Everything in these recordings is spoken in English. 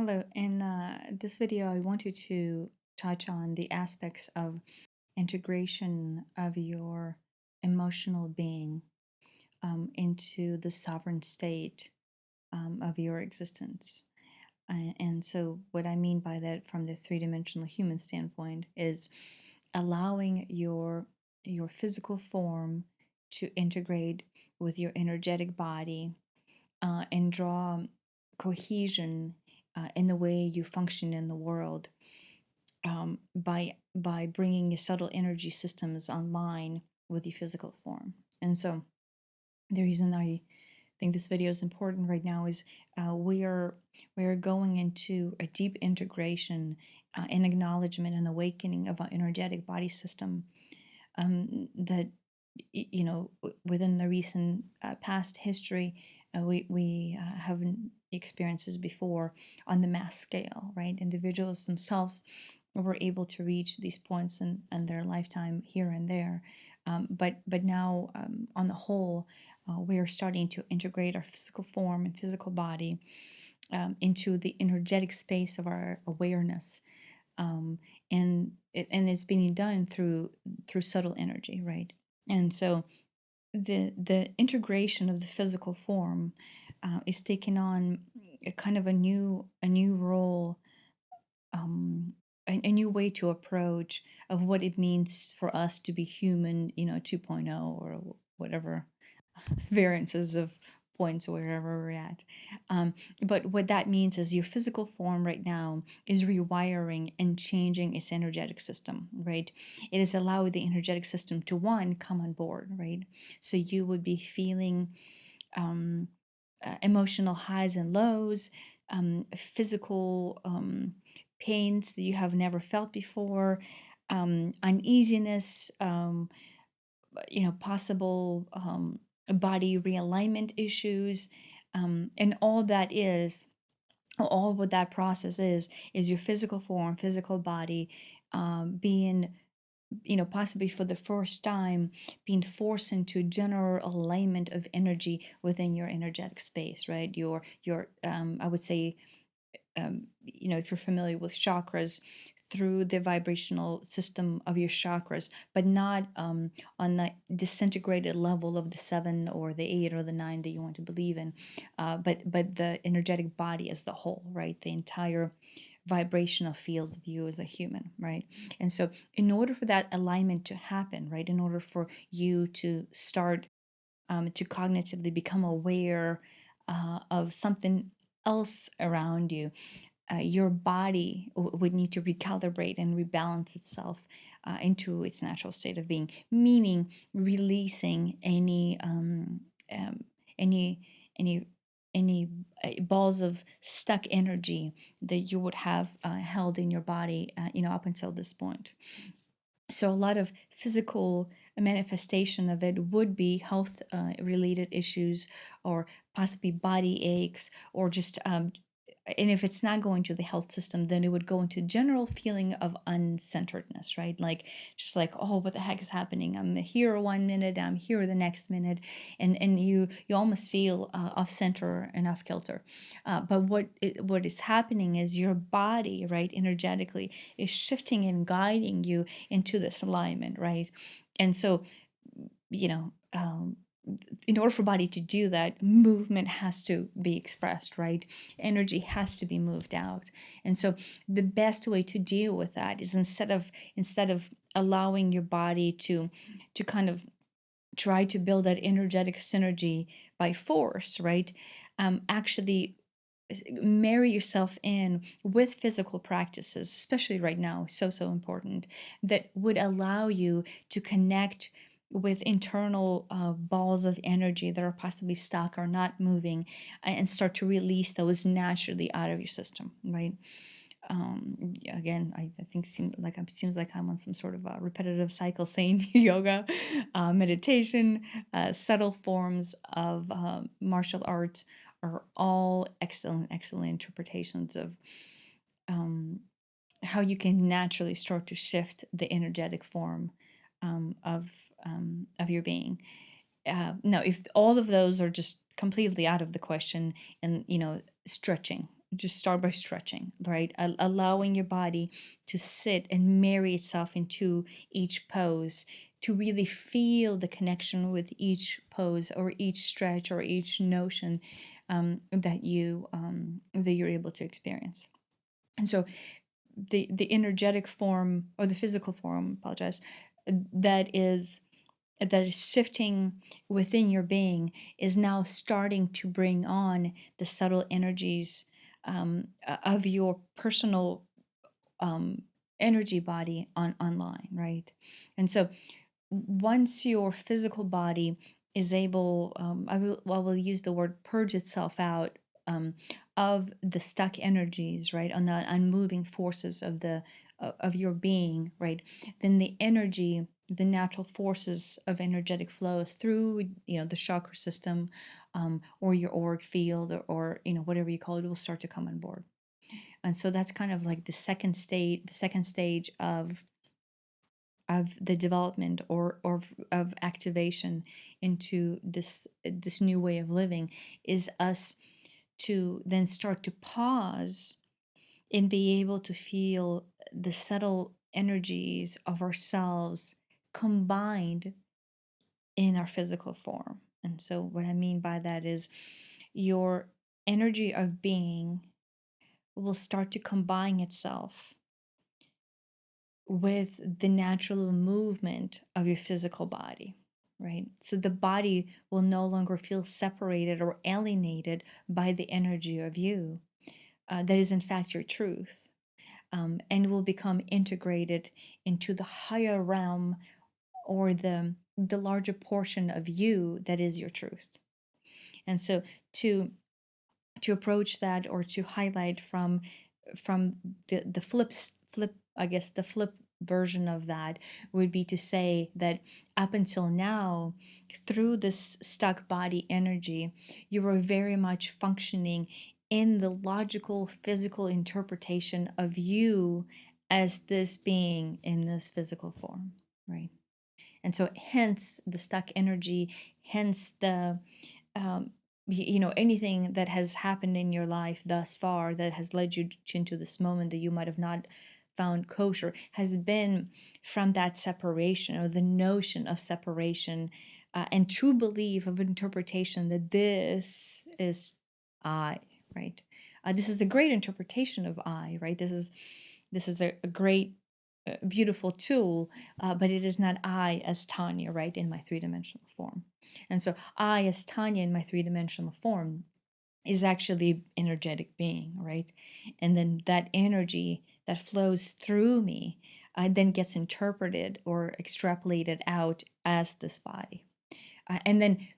Hello, in this video, I wanted to touch on the aspects of integration of your emotional being into the sovereign state of your existence. And so, what I mean by that from the three-dimensional human standpoint is allowing your physical form to integrate with your energetic body and draw cohesion in the way you function in the world by bringing your subtle energy systems online with your physical form. And so the reason I think this video is important right now is we are going into a deep integration and acknowledgement and awakening of our energetic body system that within the recent past history we have experiences before on the mass scale, right? Individuals themselves were able to reach these points in their lifetime here and there, but now on the whole we are starting to integrate our physical form and physical body into the energetic space of our awareness, and it's being done through subtle energy, right? And so the integration of the physical form is taking on a kind of a new role, a new way to approach of what it means for us to be human, 2.0 or whatever variances of points wherever we're at. But what that means is your physical form right now is rewiring and changing its energetic system, right? It is allowing the energetic system to come on board, right? So you would be feeling um, emotional highs and lows, physical pains that you have never felt before, uneasiness, possible body realignment issues, and all what that process is your physical form, physical body being, possibly for the first time, being forced into general alignment of energy within your energetic space, right? Your I would say, if you're familiar with chakras, through the vibrational system of your chakras, but not on the disintegrated level of the seven or the eight or the nine that you want to believe in, but the energetic body as the whole, right? The entire vibrational field of you as a human, right? And so, in order for that alignment to happen, right, in order for you to start to cognitively become aware of something else around you, your body would need to recalibrate and rebalance itself into its natural state of being, meaning releasing um, any any any balls of stuck energy that you would have held in your body, up until this point. So a lot of physical manifestation of it would be health related issues, or possibly body aches, or just and if it's not going to the health system, then it would go into general feeling of uncenteredness, right? Like, just like, oh, what the heck is happening? I'm here one minute, I'm here the next minute, and you almost feel off center and off kilter. But what is happening is your body, right, energetically, is shifting and guiding you into this alignment, right? And so, you know, in order for body to do that, movement has to be expressed, right? Energy has to be moved out. And so the best way to deal with that is, instead of allowing your body to kind of try to build that energetic synergy by force, right? Actually marry yourself in with physical practices, especially right now, so important, that would allow you to connect with internal balls of energy that are possibly stuck or not moving, and start to release those naturally out of your system, right? Yeah, again, I think seems like I'm on some sort of a repetitive cycle saying yoga, meditation, subtle forms of martial arts are all excellent interpretations of um, how you can naturally start to shift the energetic form of your being. Now, if all of those are just completely out of the question, and stretching, just start by stretching, right? Allowing your body to sit and marry itself into each pose, to really feel the connection with each pose or each stretch or each notion that you're able to experience. And so the energetic form or the physical form, apologize, that is that is shifting within your being is now starting to bring on the subtle energies of your personal um, energy body online, right? And so once your physical body is able, I will use the word purge itself out of the stuck energies, right, on the unmoving forces of of your being, right, then the energy, the natural forces of energetic flows through, the chakra system, or your auric field, or whatever you call it, will start to come on board. And so that's kind of like the second stage of the development or of activation into this new way of living, is us to then start to pause and be able to feel the subtle energies of ourselves combined in our physical form. And so what I mean by that is your energy of being will start to combine itself with the natural movement of your physical body, right? So the body will no longer feel separated or alienated by the energy of you. That is, in fact, your truth, and will become integrated into the higher realm, or the larger portion of you that is your truth. And so to approach that, or to highlight from the flip, I guess the flip version of that would be to say that up until now, through this stuck body energy, you were very much functioning in the logical physical interpretation of you as this being in this physical form, right? And so hence the stuck energy, hence the um, anything that has happened in your life thus far that has led you into this moment that you might have not found kosher, has been from that separation, or the notion of separation, and true belief of interpretation that this is I, right? This is a great interpretation of I, right? This is a great beautiful tool, but it is not I as Tanya, right, in my three-dimensional form. And so I as Tanya in my three-dimensional form is actually energetic being, right? And then that energy that flows through me then gets interpreted or extrapolated out as this body. And then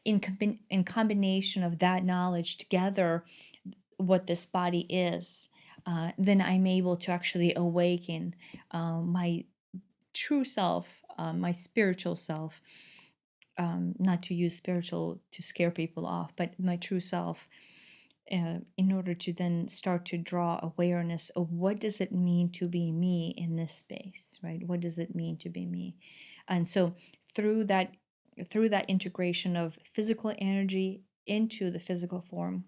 in combination of that knowledge together, what this body is, then I'm able to actually awaken my true self, my spiritual self, not to use spiritual to scare people off, but my true self, in order to then start to draw awareness of what does it mean to be me in this space, right? What does it mean to be me? And so through that through that integration of physical energy into the physical form,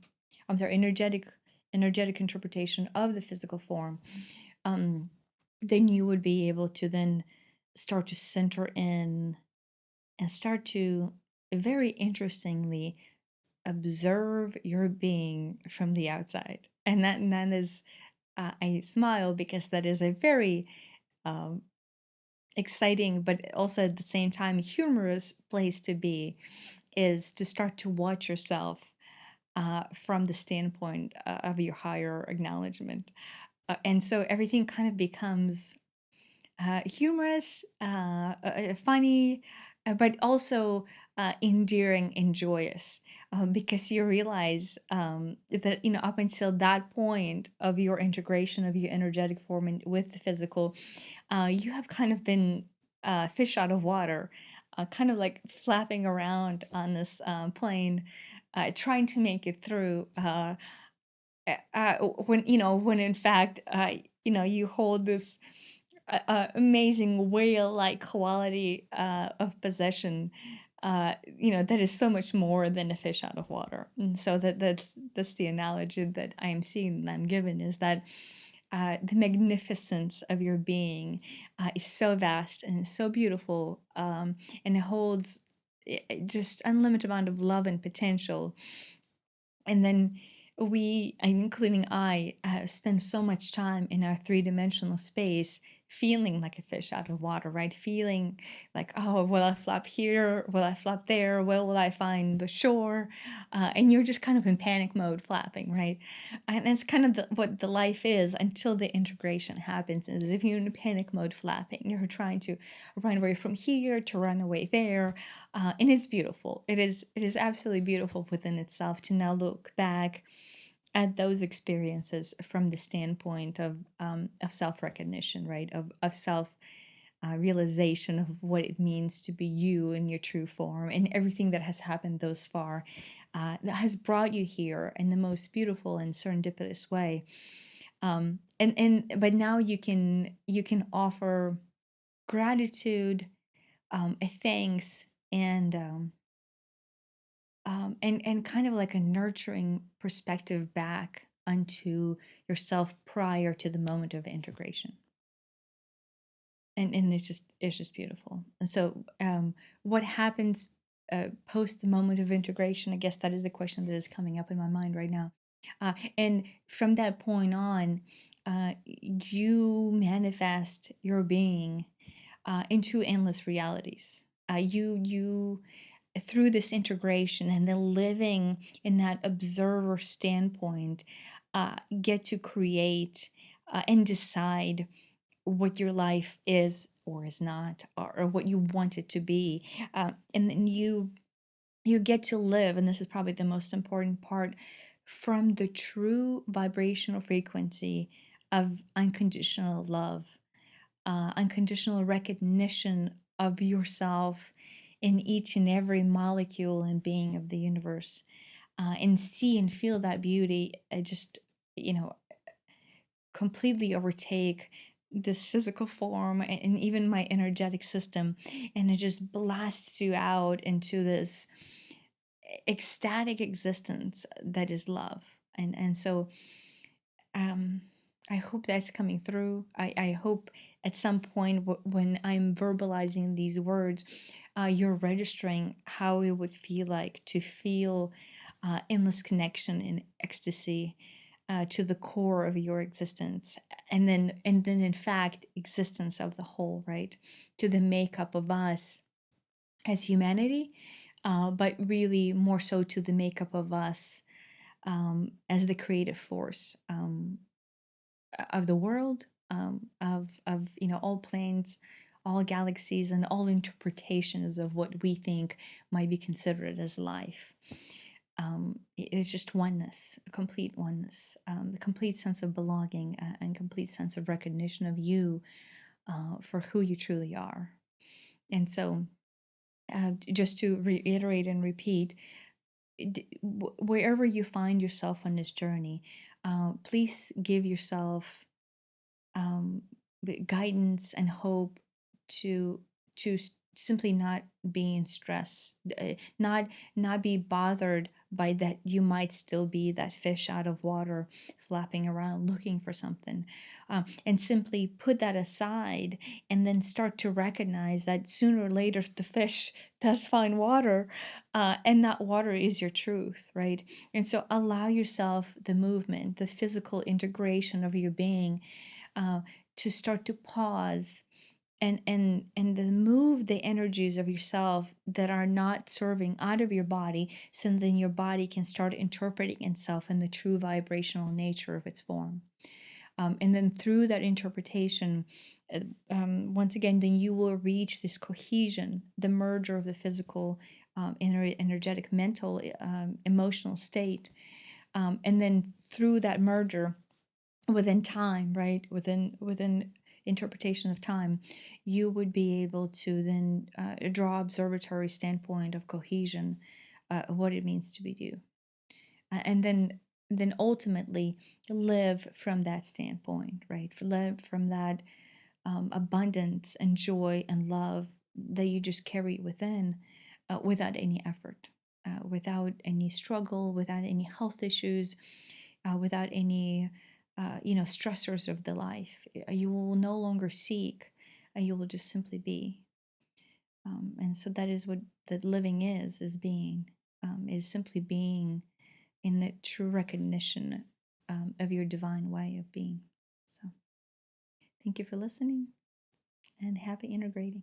I'm sorry, energetic interpretation of the physical form, um, then you would be able to then start to center in and start to very interestingly observe your being from the outside. And that is, I smile because that is a very um, exciting, but also at the same time humorous place to be, is to start to watch yourself from the standpoint of your higher acknowledgement. And so everything kind of becomes humorous, funny, but also endearing and joyous, because you realize that up until that point of your integration of your energetic form with the physical, you have kind of been fish out of water, kind of like flapping around on this plane, trying to make it through. When in fact, you hold this amazing whale-like quality of possession, that is so much more than a fish out of water. And so that's the analogy that I am seeing, that I'm given, is that the magnificence of your being is so vast and so beautiful, and it holds just unlimited amount of love and potential. And then we, including I, spend so much time in our three-dimensional space feeling like a fish out of water, right? Feeling like, oh, will I flop here? Will I flop there? Where will I find the shore? And you're just kind of in panic mode flapping, right? And that's kind of what the life is until the integration happens. Is if you're in panic mode flapping, you're trying to run away from here to run away there, and it's beautiful. It is absolutely beautiful within itself to now look back at those experiences from the standpoint of self recognition, right? Of self realization of what it means to be you in your true form, and everything that has happened thus far that has brought you here in the most beautiful and serendipitous way. And but now you can offer gratitude, a thanks, and and kind of like a nurturing perspective back unto yourself prior to the moment of integration. And it's just beautiful. And so what happens post the moment of integration? I guess that is the question that is coming up in my mind right now. And from that point on, you manifest your being into endless realities. You through this integration and then living in that observer standpoint, get to create and decide what your life is or is not, or what you want it to be. And then you get to live, and this is probably the most important part, from the true vibrational frequency of unconditional love, unconditional recognition of yourself in each and every molecule and being of the universe, and see and feel that beauty, just, you know, completely overtake this physical form and even my energetic system. And it just blasts you out into this ecstatic existence that is love. And so um, I hope that's coming through. I hope at some point when I'm verbalizing these words, you're registering how it would feel like to feel endless connection and ecstasy to the core of your existence, and then in fact existence of the whole, right? To the makeup of us as humanity, but really more so to the makeup of us as the creative force of the world, of all planes, all galaxies, and all interpretations of what we think might be considered as life. It's just oneness, a complete oneness, a complete sense of belonging, and complete sense of recognition of you for who you truly are. And so, just to reiterate and repeat, wherever you find yourself on this journey, please give yourself um, guidance and hope to simply not be in stress, not be bothered by that you might still be that fish out of water flapping around looking for something, and simply put that aside, and then start to recognize that sooner or later the fish does find water, and that water is your truth, right? And so allow yourself the movement, the physical integration of your being, uh, to start to pause and then move the energies of yourself that are not serving out of your body, so then your body can start interpreting itself in the true vibrational nature of its form. And then through that interpretation, uh, once again, then you will reach this cohesion, the merger of the physical, energetic, mental, emotional state. And then through that merger, within time, right, within interpretation of time, you would be able to then draw observatory standpoint of cohesion, what it means to be you, and then ultimately live from that standpoint, right? Live from that abundance and joy and love that you just carry within, without any effort, without any struggle, without any health issues, without any stressors of the life. You will no longer seek, you will just simply be. And so that is what the living is being, is simply being in the true recognition of your divine way of being. So thank you for listening, and happy integrating.